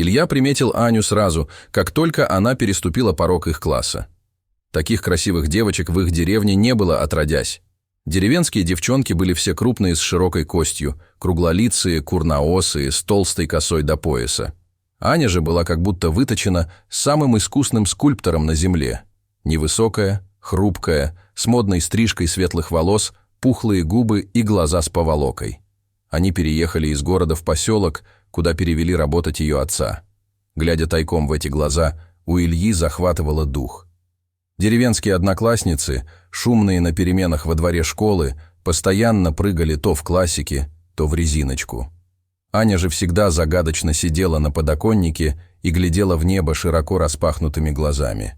Илья приметил Аню сразу, как только она переступила порог их класса. Таких красивых девочек в их деревне не было отродясь. Деревенские девчонки были все крупные с широкой костью, круглолицые, курноосые, с толстой косой до пояса. Аня же была как будто выточена самым искусным скульптором на земле. Невысокая, хрупкая, с модной стрижкой светлых волос, пухлые губы и глаза с поволокой. Они переехали из города в поселок, куда перевели работать ее отца. Глядя тайком в эти глаза, у Ильи захватывало дух. Деревенские одноклассницы, шумные на переменах во дворе школы, постоянно прыгали то в классике, то в резиночку. Аня же всегда загадочно сидела на подоконнике и глядела в небо широко распахнутыми глазами.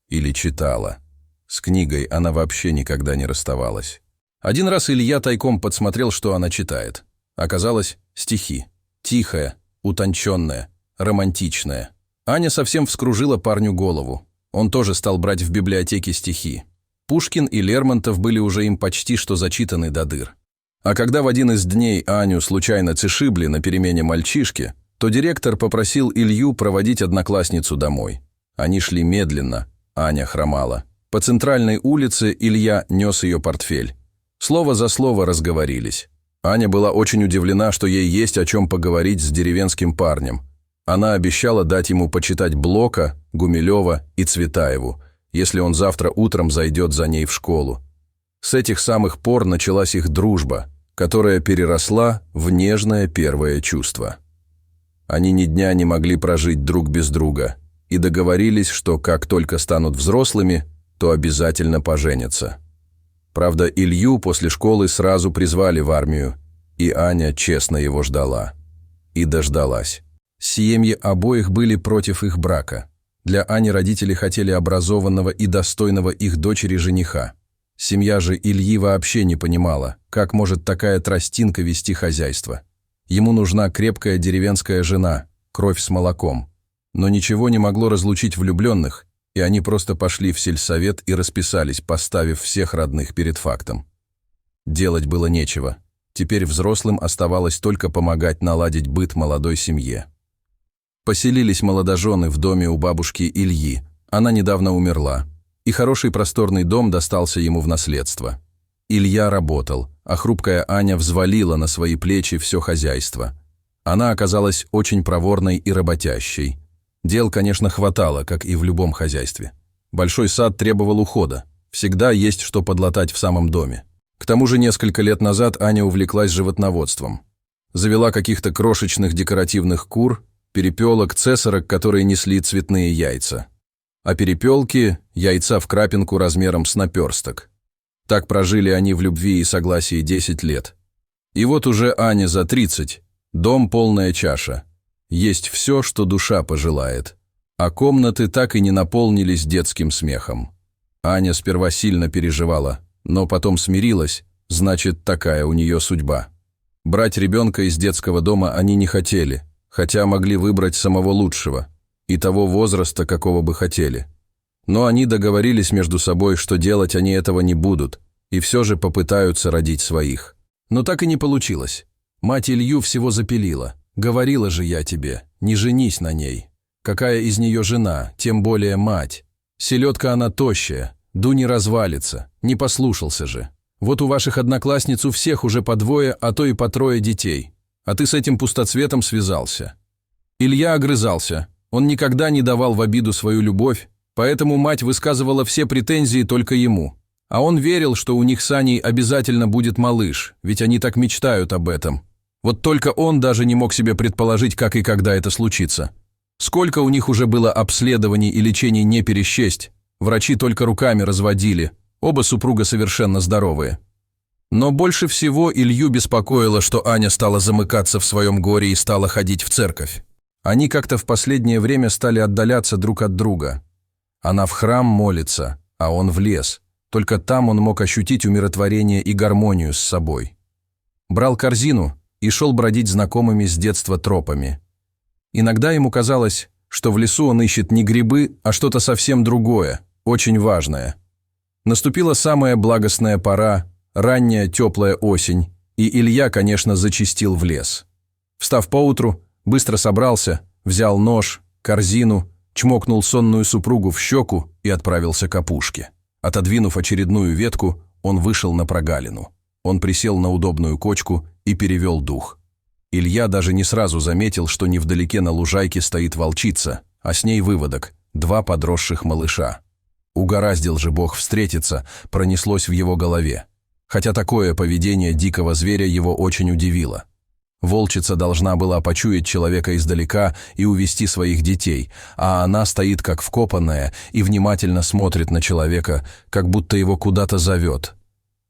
Или читала. С книгой она вообще никогда не расставалась. Один раз Илья тайком подсмотрел, что она читает. Оказалось, стихи. Тихая, утонченная, романтичная. Аня совсем вскружила парню голову. Он тоже стал брать в библиотеке стихи. Пушкин и Лермонтов были уже им почти что зачитаны до дыр. А когда в один из дней Аню случайно цешибли на перемене мальчишки, то директор попросил Илью проводить одноклассницу домой. Они шли медленно, Аня хромала. По центральной улице Илья нес ее портфель. Слово за слово разговорились. Аня была очень удивлена, что ей есть о чем поговорить с деревенским парнем. Она обещала дать ему почитать Блока, Гумилева и Цветаеву, если он завтра утром зайдет за ней в школу. С этих самых пор началась их дружба, которая переросла в нежное первое чувство. Они ни дня не могли прожить друг без друга и договорились, что как только станут взрослыми, то обязательно поженятся. Правда, Илью после школы сразу призвали в армию, и Аня честно его ждала. И дождалась. Семьи обоих были против их брака. Для Ани родители хотели образованного и достойного их дочери жениха. Семья же Ильи вообще не понимала, как может такая тростинка вести хозяйство. Ему нужна крепкая деревенская жена, кровь с молоком. Но ничего не могло разлучить влюбленных, и они просто пошли в сельсовет и расписались, поставив всех родных перед фактом. Делать было нечего. Теперь взрослым оставалось только помогать наладить быт молодой семье. Поселились молодожены в доме у бабушки Ильи. Она недавно умерла, и хороший просторный дом достался ему в наследство. Илья работал, а хрупкая Аня взвалила на свои плечи все хозяйство. Она оказалась очень проворной и работящей. Дел, конечно, хватало, как и в любом хозяйстве. Большой сад требовал ухода. Всегда есть что подлатать в самом доме. К тому же несколько лет назад Аня увлеклась животноводством. Завела каких-то крошечных декоративных кур, перепелок, цесарок, которые несли цветные яйца. А перепелки – яйца в крапинку размером с наперсток. Так прожили они в любви и согласии 10 лет. И вот уже Аня за 30, дом полная чаша. Есть все, что душа пожелает. А комнаты так и не наполнились детским смехом. Аня сперва сильно переживала, но потом смирилась, значит, такая у нее судьба. Брать ребенка из детского дома они не хотели, хотя могли выбрать самого лучшего и того возраста, какого бы хотели. Но они договорились между собой, что делать они этого не будут, и все же попытаются родить своих. Но так и не получилось. Мать Илью всего запилила. «Говорила же я тебе, не женись на ней. Какая из нее жена, тем более мать? Селедка она тощая, Дуни развалится, не послушался же. Вот у ваших одноклассниц у всех уже по 2, а то и по 3 детей. А ты с этим пустоцветом связался». Илья огрызался. Он никогда не давал в обиду свою любовь, поэтому мать высказывала все претензии только ему. А он верил, что у них с Аней обязательно будет малыш, ведь они так мечтают об этом. Вот только он даже не мог себе предположить, как и когда это случится. Сколько у них уже было обследований и лечений не пересчесть, врачи только руками разводили, оба супруга совершенно здоровые. Но больше всего Илью беспокоило, что Аня стала замыкаться в своем горе и стала ходить в церковь. Они как-то в последнее время стали отдаляться друг от друга. Она в храм молится, а он в лес. Только там он мог ощутить умиротворение и гармонию с собой. Брал корзину и шел бродить знакомыми с детства тропами. Иногда ему казалось, что в лесу он ищет не грибы, а что-то совсем другое, очень важное. Наступила самая благостная пора, ранняя теплая осень, и Илья, конечно, зачастил в лес. Встав поутру, быстро собрался, взял нож, корзину, чмокнул сонную супругу в щеку и отправился к опушке. Отодвинув очередную ветку, он вышел на прогалину. Он присел на удобную кочку и перевел дух. Илья даже не сразу заметил, что невдалеке на лужайке стоит волчица, а с ней выводок, 2 подросших малыша. Угораздил же Бог встретиться, пронеслось в его голове. Хотя такое поведение дикого зверя его очень удивило. Волчица должна была почуять человека издалека и увести своих детей, а она стоит как вкопанная и внимательно смотрит на человека, как будто его куда-то зовет.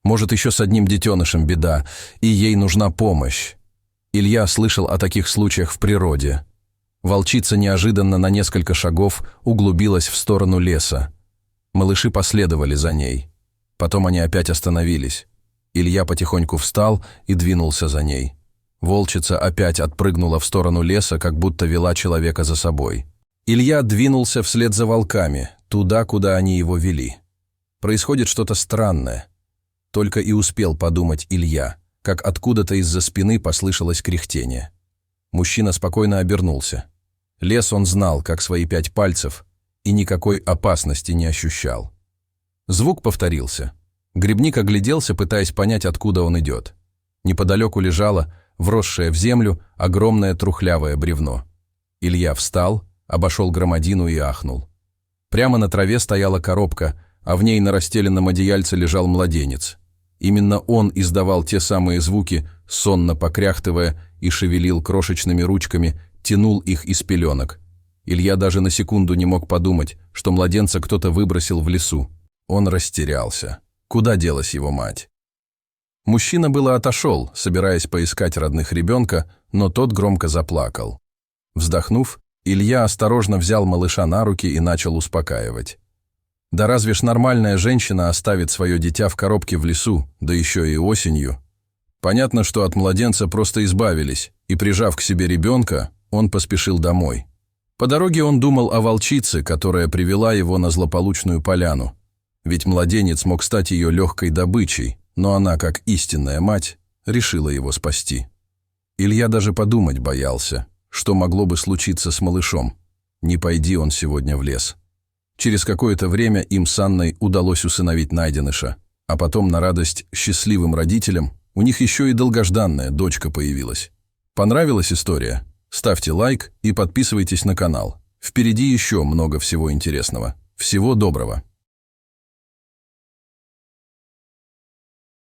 Может, еще с одним детенышем беда, и ей нужна помощь. Илья слышал о таких случаях в природе. Волчица неожиданно на несколько шагов углубилась в сторону леса. Малыши последовали за ней. Потом они опять остановились. Илья потихоньку встал и двинулся за ней. Волчица опять отпрыгнула в сторону леса, как будто вела человека за собой. Илья двинулся вслед за волками, туда, куда они его вели. Происходит что-то странное. Только и успел подумать Илья, как откуда-то из-за спины послышалось кряхтение. Мужчина спокойно обернулся. Лес он знал, как свои 5 пальцев, и никакой опасности не ощущал. Звук повторился. Грибник огляделся, пытаясь понять, откуда он идет. Неподалеку лежало, вросшее в землю, огромное трухлявое бревно. Илья встал, обошел громадину и ахнул. Прямо на траве стояла коробка, а в ней на расстеленном одеяльце лежал младенец. Именно он издавал те самые звуки, сонно покряхтывая, и шевелил крошечными ручками, тянул их из пеленок. Илья даже на секунду не мог подумать, что младенца кто-то выбросил в лесу. Он растерялся. Куда делась его мать? Мужчина было отошел, собираясь поискать родных ребенка, но тот громко заплакал. Вздохнув, Илья осторожно взял малыша на руки и начал успокаивать. Да разве ж нормальная женщина оставит свое дитя в коробке в лесу, да еще и осенью? Понятно, что от младенца просто избавились, и, прижав к себе ребенка, он поспешил домой. По дороге он думал о волчице, которая привела его на злополучную поляну. Ведь младенец мог стать ее легкой добычей, но она, как истинная мать, решила его спасти. Илья даже подумать боялся, что могло бы случиться с малышом. Не пойди он сегодня в лес. Через какое-то время им с Анной удалось усыновить найденыша, а потом на радость счастливым родителям у них еще и долгожданная дочка появилась. Понравилась история? Ставьте лайк и подписывайтесь на канал. Впереди еще много всего интересного. Всего доброго!